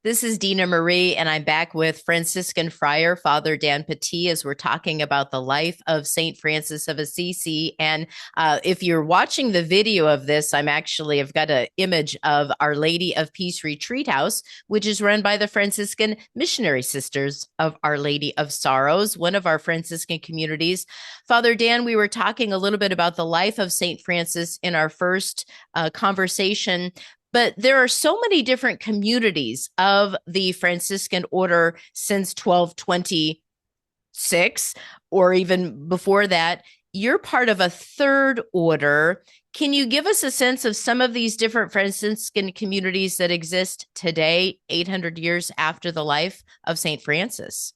This is Dina Marie, and I'm back with Franciscan Friar, Father Dan Pattee, as we're talking about the life of St. Francis of Assisi. And if you're watching the video of this, I've got an image of Our Lady of Peace Retreat House, which is run by the Franciscan Missionary Sisters of Our Lady of Sorrows, one of our Franciscan communities. Father Dan, we were talking a little bit about the life of St. Francis in our first conversation. But there are so many different communities of the Franciscan order since 1226, or even before that. You're part of a third order. Can you give us a sense of some of these different Franciscan communities that exist today, 800 years after the life of St. Francis?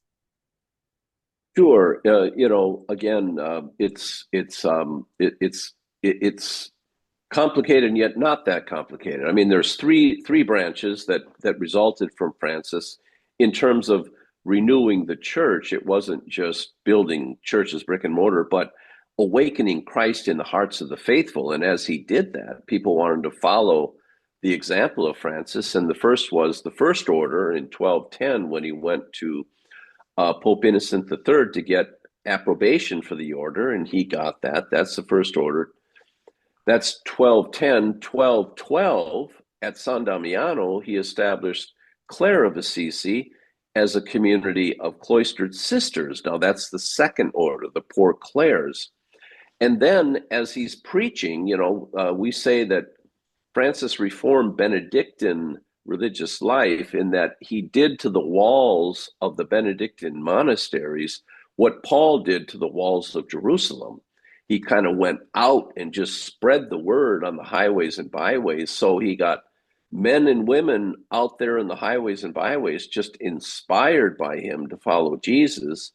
Sure. Again, it's complicated and yet not that complicated. I mean, there's three branches that resulted from Francis in terms of renewing the church. It wasn't just building churches brick and mortar, but awakening Christ in the hearts of the faithful. And as he did that, people wanted to follow the example of Francis. And the first was the First Order in 1210 when he went to Pope Innocent III to get approbation for the order, and he got that. That's the First Order. That's 1210. 1212, at San Damiano, he established Clare of Assisi as a community of cloistered sisters. Now, that's the Second Order, the Poor Clares. And then, as he's preaching, we say that Francis reformed Benedictine religious life in that he did to the walls of the Benedictine monasteries what Paul did to the walls of Jerusalem. He kind of went out and just spread the word on the highways and byways. So he got men and women out there in the highways and byways just inspired by him to follow Jesus.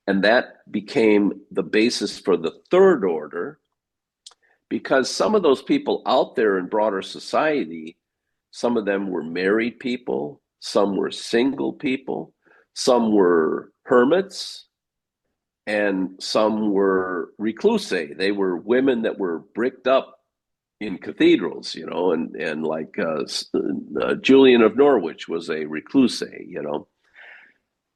And that became the basis for the Third Order, because some of those people out there in broader society, some of them were married people, some were single people, some were hermits, and some were reclusae. They were women that were bricked up in cathedrals, and like Julian of Norwich was a reclusae.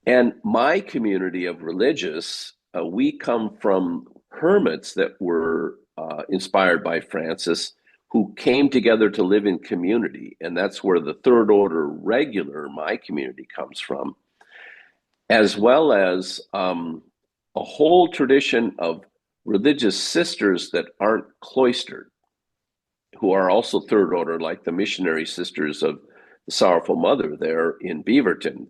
And my community of religious, we come from hermits that were inspired by Francis, who came together to live in community. And that's where the Third Order regular, my community, comes from, as well as a whole tradition of religious sisters that aren't cloistered, who are also Third Order, like the Missionary Sisters of the Sorrowful Mother there in Beaverton.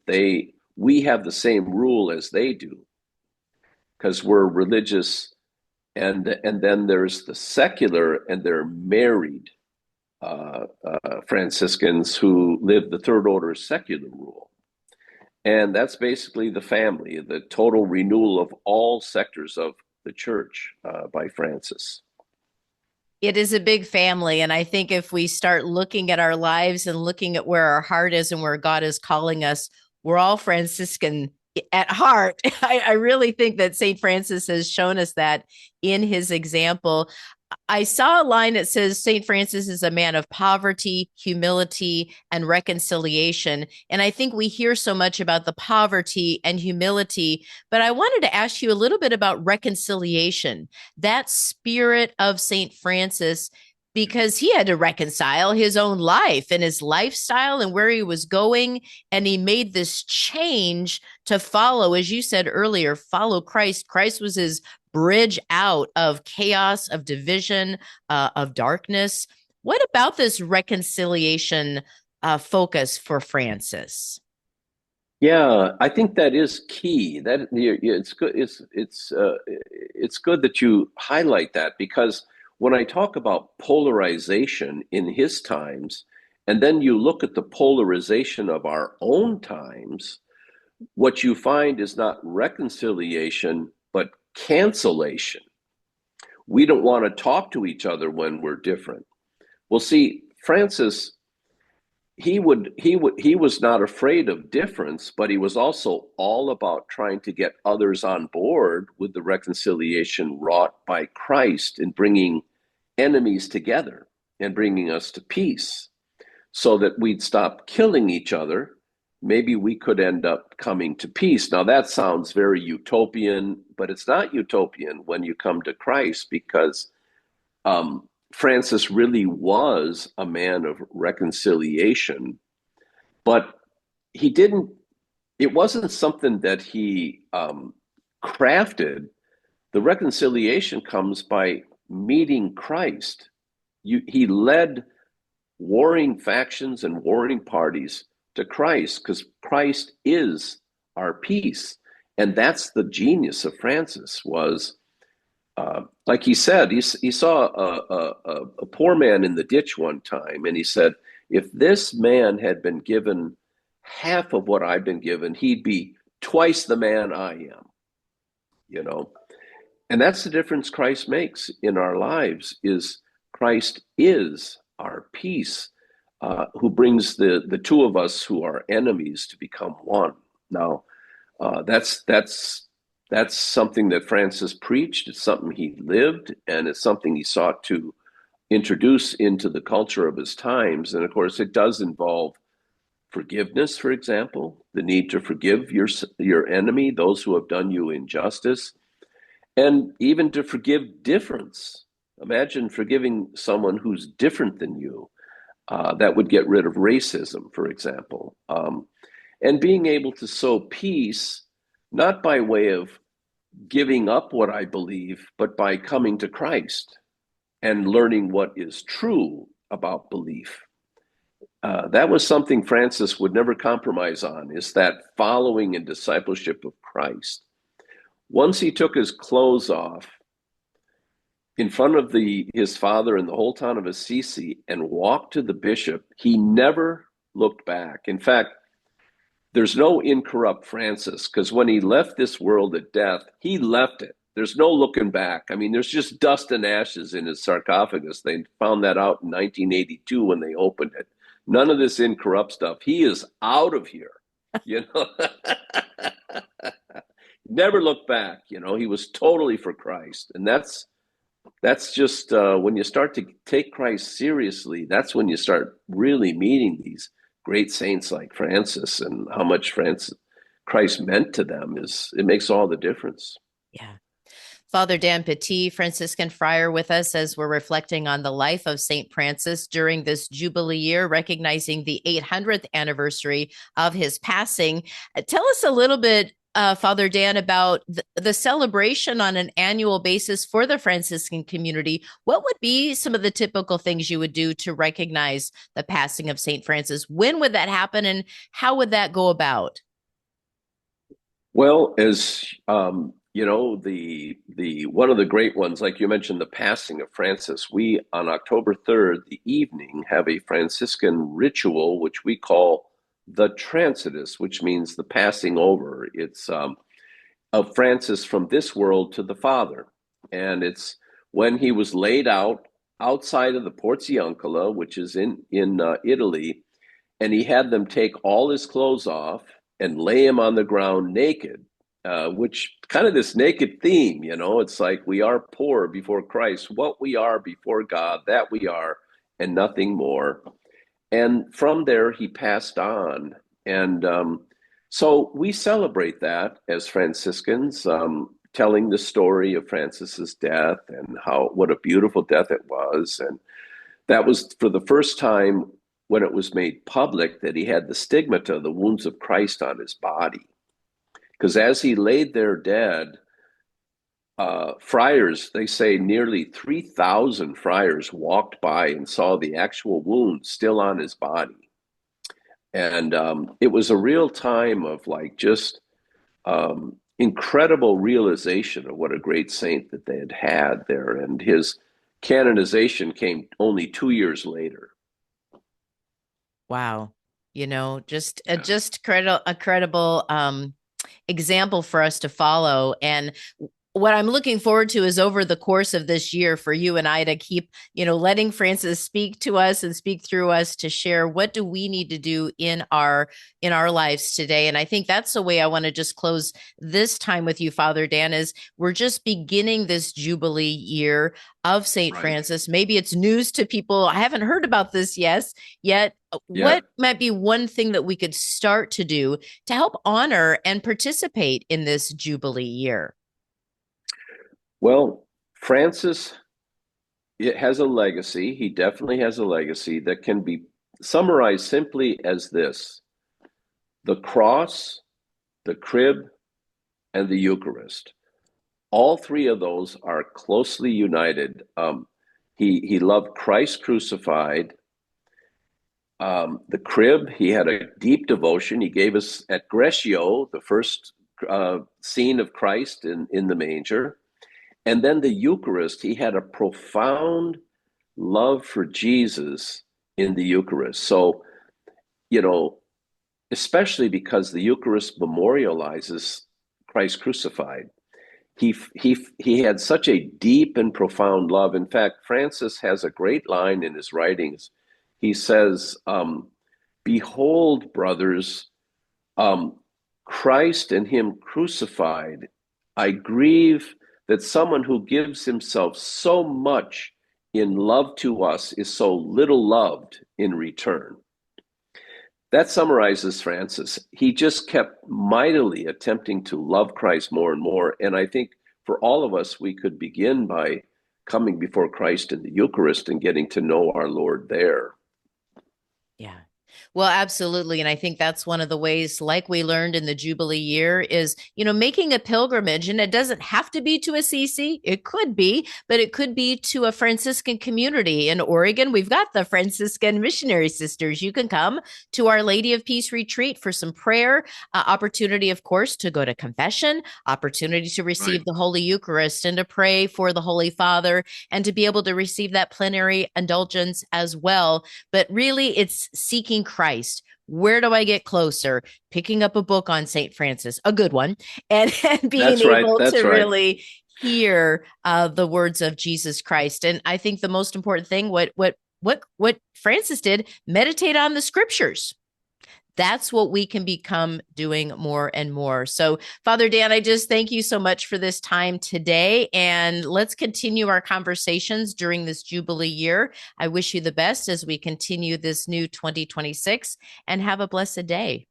We have the same rule as they do, because we're religious. And then there's the secular, and they're married Franciscans who live the Third Order secular rule. And that's basically the family, the total renewal of all sectors of the church by Francis. It is a big family. And I think if we start looking at our lives and looking at where our heart is and where God is calling us, we're all Franciscan at heart. I really think that St. Francis has shown us that in his example. I saw a line that says St. Francis is a man of poverty, humility, and reconciliation. And I think we hear so much about the poverty and humility, but I wanted to ask you a little bit about reconciliation, that spirit of St. Francis, because he had to reconcile his own life and his lifestyle and where he was going. And he made this change to follow, as you said earlier, follow Christ. Christ was his bridge out of chaos, of division, of darkness. What about this reconciliation focus for Francis? Yeah, I think that is key. That it's good. It's good that you highlight that, because when I talk about polarization in his times, and then you look at the polarization of our own times, what you find is not reconciliation, but cancellation. We don't want to talk to each other when we're different. Well, see, Francis, he was not afraid of difference, but he was also all about trying to get others on board with the reconciliation wrought by Christ in bringing enemies together and bringing us to peace, so that we'd stop killing each other maybe we could end up coming to peace. Now, that sounds very utopian, but it's not utopian when you come to Christ, because Francis really was a man of reconciliation, but he didn't, it wasn't something that he crafted. The reconciliation comes by meeting Christ. He led warring factions and warring parties to Christ, because Christ is our peace. And that's the genius of Francis, was like he said, he saw a poor man in the ditch one time, and he said, if this man had been given half of what I've been given, he'd be twice the man I am, you know. And that's the difference Christ makes in our lives, is Christ is our peace, who brings the two of us who are enemies to become one. Now, that's something that Francis preached. It's something he lived, and it's something he sought to introduce into the culture of his times. And of course, it does involve forgiveness, for example, the need to forgive your enemy, those who have done you injustice, and even to forgive difference. Imagine forgiving someone who's different than you. That would get rid of racism, for example. And being able to sow peace, not by way of giving up what I believe, but by coming to Christ and learning what is true about belief. That was something Francis would never compromise on, is that following and discipleship of Christ. Once he took his clothes off in front of his father and the whole town of Assisi and walked to the bishop, he never looked back. In fact, there's no incorrupt Francis, because when he left this world at death, he left it. There's no looking back. I mean, there's just dust and ashes in his sarcophagus. They found that out in 1982 when they opened it. None of this incorrupt stuff. He is out of here, you know. Never looked back, you know. He was totally for Christ. And that's just when you start to take Christ seriously, that's when you start really meeting these great saints like Francis, and how much Christ meant to them. It makes all the difference. Yeah. Father Dan Pattee, Franciscan Friar, with us as we're reflecting on the life of St. Francis during this Jubilee year, recognizing the 800th anniversary of his passing. Tell us a little bit, Father Dan, about the celebration on an annual basis for the Franciscan community. What would be some of the typical things you would do to recognize the passing of St. Francis? When would that happen, and how would that go about? Well, as you know, the one of the great ones, like you mentioned, the passing of Francis. We, on October 3rd, the evening, have a Franciscan ritual which we call the Transitus, which means the passing over. It's of Francis from this world to the Father, and it's when he was laid out outside of the Porziuncola, which is in Italy, and he had them take all his clothes off and lay him on the ground naked, which kind of this naked theme, you know, it's like we are poor before Christ, what we are before God, that we are, and nothing more. And from there, he passed on. And so we celebrate that as Franciscans, telling the story of Francis's death and what a beautiful death it was. And that was for the first time when it was made public that he had the stigmata, the wounds of Christ on his body. Because as he laid there dead, friars, they say nearly 3,000 friars walked by and saw the actual wounds still on his body. And it was a real time of like just incredible realization of what a great saint that they had there. And his canonization came only 2 years later. Wow. You know, just a credible example for us to follow. And what I'm looking forward to is over the course of this year for you and I to keep, letting Francis speak to us and speak through us to share what do we need to do in our lives today. And I think that's the way I want to just close this time with you, Father Dan, is we're just beginning this Jubilee year of St. Right. Francis. Maybe it's news to people. I haven't heard about this yet. Yeah. What might be one thing that we could start to do to help honor and participate in this Jubilee year? Well, Francis, it has a legacy. He definitely has a legacy that can be summarized simply as this: the cross, the crib, and the Eucharist. All three of those are closely united. He loved Christ crucified. The crib, he had a deep devotion. He gave us at Gretio the first scene of Christ in the manger. And then the Eucharist, he had a profound love for Jesus in the Eucharist. So, especially because the Eucharist memorializes Christ crucified. He had such a deep and profound love. In fact, Francis has a great line in his writings. He says, "Behold, brothers, Christ and him crucified. I grieve that someone who gives himself so much in love to us is so little loved in return." That summarizes Francis. He just kept mightily attempting to love Christ more and more. And I think for all of us, we could begin by coming before Christ in the Eucharist and getting to know our Lord there. Yeah. Well, absolutely. And I think that's one of the ways, like we learned in the Jubilee year, is, making a pilgrimage. And it doesn't have to be to Assisi. It could be, but it could be to a Franciscan community. In Oregon, we've got the Franciscan Missionary Sisters. You can come to Our Lady of Peace retreat for some prayer, opportunity, of course, to go to confession, opportunity to receive the Holy Eucharist and to pray for the Holy Father and to be able to receive that plenary indulgence as well. But really, it's seeking Christ. Where do I get closer? Picking up a book on St. Francis, a good one, and being able to really hear the words of Jesus Christ. And I think the most important thing, what Francis did, meditate on the scriptures. That's what we can become doing more and more. So, Father Dan, I just thank you so much for this time today. And let's continue our conversations during this Jubilee year. I wish you the best as we continue this new 2026, and have a blessed day.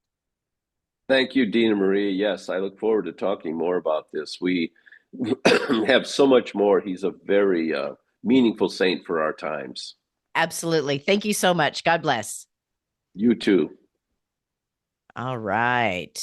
Thank you, Dina Marie. Yes, I look forward to talking more about this. We have so much more. He's a very meaningful saint for our times. Absolutely. Thank you so much. God bless. You too. All right.